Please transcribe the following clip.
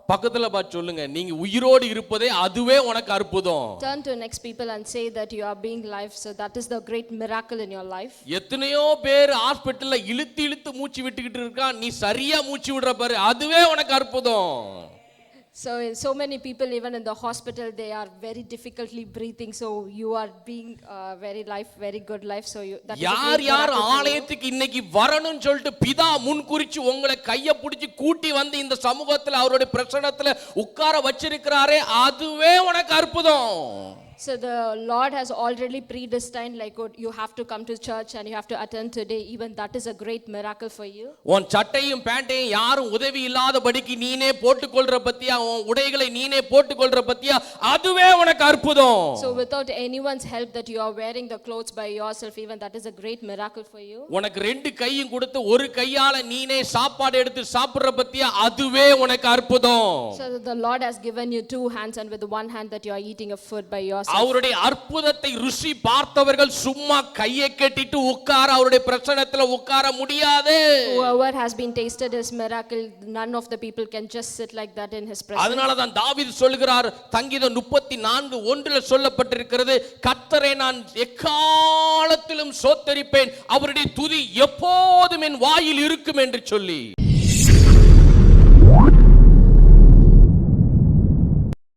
பக்கத்துல பார்த்து சொல்லுங்க, நீங்க உயிரோடு இருப்பதே அதுவே உனக்கு அற்புதம். Turn to next people and say that you are being alive, so that is the great miracle in your life. எத்தனையோ பேர் ஹாஸ்பிடல்ல இழுத்து இழுத்து மூச்சு விட்டுக்கிட்டு இருக்கான், நீ சரியா மூச்சு விடுற பாரு, அதுவே உனக்கு அற்புதம். So many people even in the hospital, they are very difficultly breathing, so you are being very good life, so you that யார் யார் ஆலயத்துக்கு இன்னைக்கு வரணும்னு சொல்லிட்டு பிதா முன்குறிச்சு உங்களை கைய பிடிச்சு கூட்டி வந்து இந்த சமூகத்துல அவருடைய பிரசன்னத்துல உட்கார வச்சிருக்கிறாரே, அதுவே உனக்கு அற்புதம். So the Lord has already predestined, like you have to come to church and you have to attend today. Even that is a great miracle for you. உன் சட்டையும் பேண்டையும் யாரும் உதவி இல்லாதபடிக்கு நீனே போட்டுக்கொள்ற பத்தியா, உன் உடைகளை நீனே போட்டுக்கொள்ற பத்தியா, அதுவே உனக்கு அற்புதம். So without anyone's help that you are wearing the clothes by yourself, even that is a great miracle for you. உனக்கு ரெண்டு கையும் கொடுத்து ஒரு கையால நீனே சாப்பாடு எடுத்து சாப்பிடுற பத்தியா, அதுவே உனக்கு அற்புதம். So the Lord has given you two hands, and with one hand that you are eating a food by yourself. அவருடைய அற்புதத்தை ருசி பார்த்தவர்கள் சும்மா கையை கட்டிட்டு உட்கார அவருடைய பிரசன்னத்துல உட்கார முடியாது. Whoever has been tasted his miracle, none of the people can just sit like that in his presence. அதனால தான் தாவீது சொல்கிறார், சங்கீதம் 34:1 சொல்லப்பட்டிருக்கிறது, கர்த்தரை நான் எக்காலத்திலும் ஸ்தோத்திரிப்பேன், அவருடைய துதி எப்போதும் என் வாயில் இருக்கும் என்று சொல்லி.